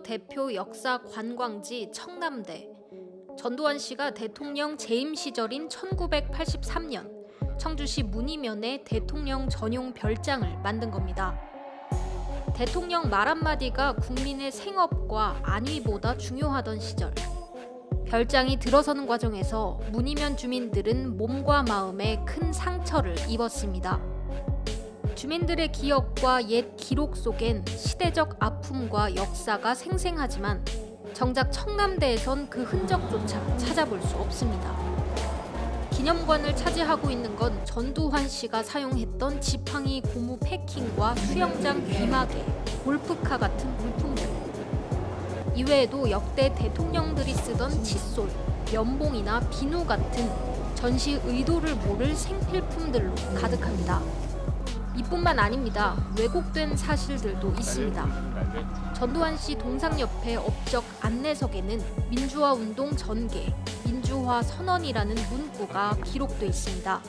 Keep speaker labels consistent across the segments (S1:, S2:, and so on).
S1: 대표 역사 관광지 청남대. 전두환 씨가 대통령 재임 시절인 1983년 청주시 문이면에 대통령 전용 별장을 만든 겁니다. 대통령 말 한마디가 국민의 생업과 안위보다 중요하던 시절. 별장이 들어서는 과정에서 문이면 주민들은 몸과 마음에 큰 상처를 입었습니다. 주민들의 기억과 옛 기록 속엔 시대적 아픔과 역사가 생생하지만 정작 청남대에선 그 흔적조차 찾아볼 수 없습니다. 기념관을 차지하고 있는 건 전두환 씨가 사용했던 지팡이 고무 패킹과 수영장 귀마개, 골프카 같은 물품들. 이외에도 역대 대통령들이 쓰던 칫솔, 면봉이나 비누 같은 전시 의도를 모를 생필품들로 가득합니다. 이뿐만 아닙니다. 왜곡된 사실들도 있습니다. 전두환 씨 동상 옆에 업적 안내석에는 민주화운동 전개, 민주화 선언이라는 문구가 기록돼 있습니다.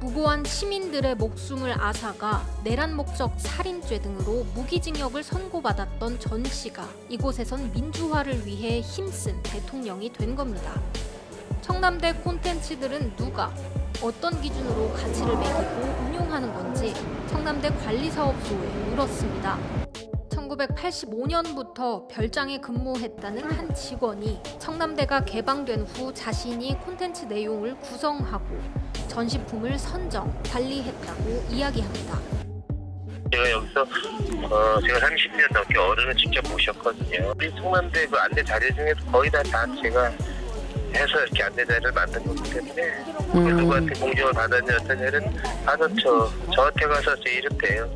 S1: 무고한 시민들의 목숨을 앗아가 내란 목적 살인죄 등으로 무기징역을 선고받았던 전 씨가 이곳에선 민주화를 위해 힘쓴 대통령이 된 겁니다. 청남대 콘텐츠들은 누가 어떤 기준으로 가치를 매기고 운용하는 건지 청남대 관리사업소에 물었습니다. 1985년부터 별장에 근무했다는 한 직원이 청남대가 개방된 후 자신이 콘텐츠 내용을 구성하고 전시품을 선정, 관리했다고 이야기합니다.
S2: 제가 여기서 제가 30년 넘게 어른을 직접 모셨거든요. 우리 청남대 그 안내 자료 중에도 거의 다 제가 해서 이렇게 안내 자료를 만든 거기 때문에 누구한테 공정을 받았냐 어떤 일은 저한테 가서 제 이름대요.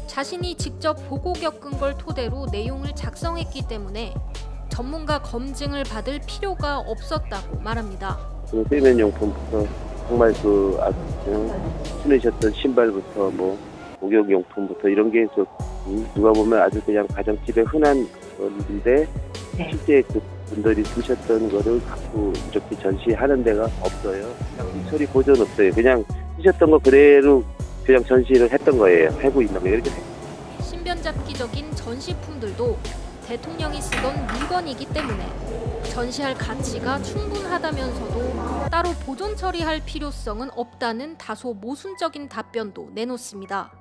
S1: 자신이 직접 보고 겪은 걸 토대로 내용을 작성했기 때문에 전문가 검증을 받을 필요가 없었다고 말합니다.
S3: 세면용품부터 정말 신으셨던 신발부터 목욕용품부터 이런 게 누가 보면 아주 그냥 가정집에 흔한 건데 실제 그 분들이 쓰셨던 거를 갖고 이렇게 전시하는 데가 없어요. 처리 보존 없어요. 그냥 쓰셨던 거 그대로 그냥 전시를 했던 거예요. 하고 있는 거예요. 이렇게.
S1: 신변잡기적인 전시품들도 대통령이 쓰던 물건이기 때문에 전시할 가치가 충분하다면서도 따로 보존 처리할 필요성은 없다는 다소 모순적인 답변도 내놓습니다.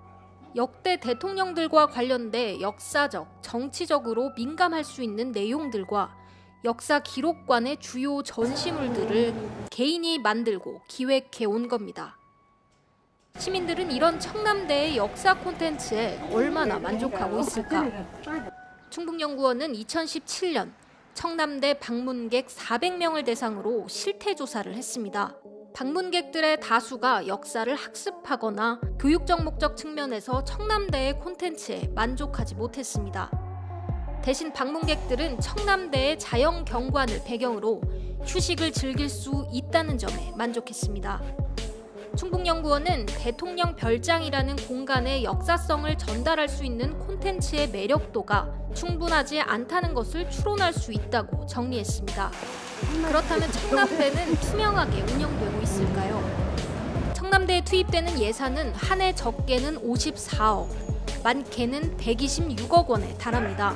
S1: 역대 대통령들과 관련돼 역사적, 정치적으로 민감할 수 있는 내용들과 역사 기록관의 주요 전시물들을 개인이 만들고 기획해 온 겁니다. 시민들은 이런 청남대의 역사 콘텐츠에 얼마나 만족하고 있을까? 충북연구원은 2017년 청남대 방문객 400명을 대상으로 실태조사를 했습니다. 방문객들의 다수가 역사를 학습하거나 교육적 목적 측면에서 청남대의 콘텐츠에 만족하지 못했습니다. 대신 방문객들은 청남대의 자연 경관을 배경으로 휴식을 즐길 수 있다는 점에 만족했습니다. 충북연구원은 대통령 별장이라는 공간의 역사성을 전달할 수 있는 콘텐츠의 매력도가 충분하지 않다는 것을 추론할 수 있다고 정리했습니다. 그렇다면 청남대는 투명하게 운영되고 있을까요? 청남대에 투입되는 예산은 한 해 적게는 54억, 많게는 126억 원에 달합니다.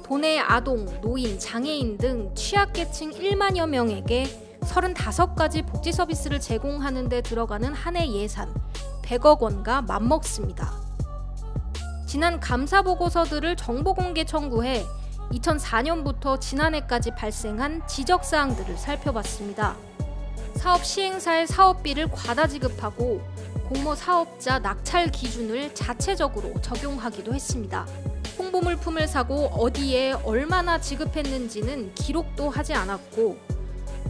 S1: 도내 아동, 노인, 장애인 등 취약계층 1만여 명에게 35가지 복지 서비스를 제공하는 데 들어가는 한 해 예산 100억 원과 맞먹습니다. 지난 감사보고서들을 정보공개 청구해 2004년부터 지난해까지 발생한 지적사항들을 살펴봤습니다. 사업 시행사의 사업비를 과다 지급하고 공모 사업자 낙찰 기준을 자체적으로 적용하기도 했습니다. 홍보 물품을 사고 어디에 얼마나 지급했는지는 기록도 하지 않았고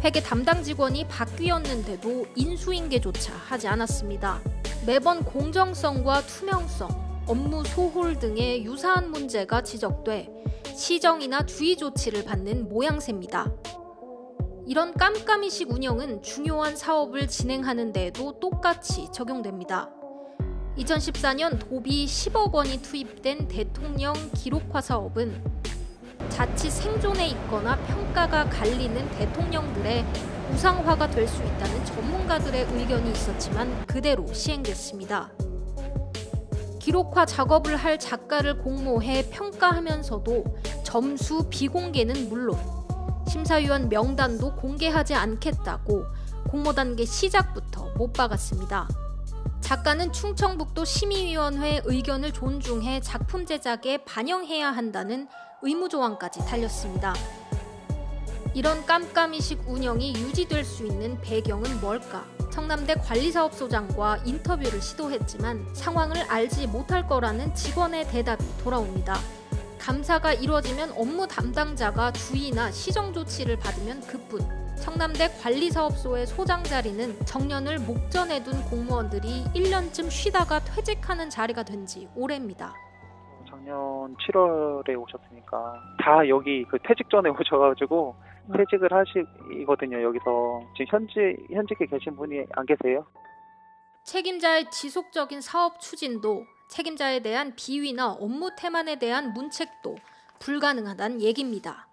S1: 회계 담당 직원이 바뀌었는데도 인수인계조차 하지 않았습니다. 매번 공정성과 투명성, 업무 소홀 등의 유사한 문제가 지적돼 시정이나 주의 조치를 받는 모양새입니다. 이런 깜깜이식 운영은 중요한 사업을 진행하는 데에도 똑같이 적용됩니다. 2014년 도비 10억 원이 투입된 대통령 기록화 사업은 자칫 생존에 있거나 평가가 갈리는 대통령들의 우상화가 될 수 있다는 전문가들의 의견이 있었지만 그대로 시행됐습니다. 기록화 작업을 할 작가를 공모해 평가하면서도 점수 비공개는 물론 심사위원 명단도 공개하지 않겠다고 공모 단계 시작부터 못 박았습니다. 작가는 충청북도 심의위원회 의견을 존중해 작품 제작에 반영해야 한다는 의무조항까지 달렸습니다. 이런 깜깜이식 운영이 유지될 수 있는 배경은 뭘까? 청남대 관리사업소장과 인터뷰를 시도했지만 상황을 알지 못할 거라는 직원의 대답이 돌아옵니다. 감사가 이루어지면 업무 담당자가 주의나 시정 조치를 받으면 그뿐. 청남대 관리사업소의 소장 자리는 정년을 목전에 둔 공무원들이 1년쯤 쉬다가 퇴직하는 자리가 된 지 오래입니다.
S4: 작년 7월에 오셨으니까 다 여기 그 퇴직 전에 오셔가지고 퇴직을 하시거든요. 여기서 지금 현직에 계신 분이 안 계세요?
S1: 책임자의 지속적인 사업 추진도 책임자에 대한 비위나 업무 태만에 대한 문책도 불가능하다는 얘기입니다.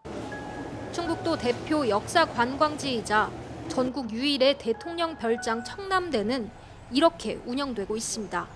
S1: 충북도 대표 역사 관광지이자 전국 유일의 대통령 별장 청남대는 이렇게 운영되고 있습니다.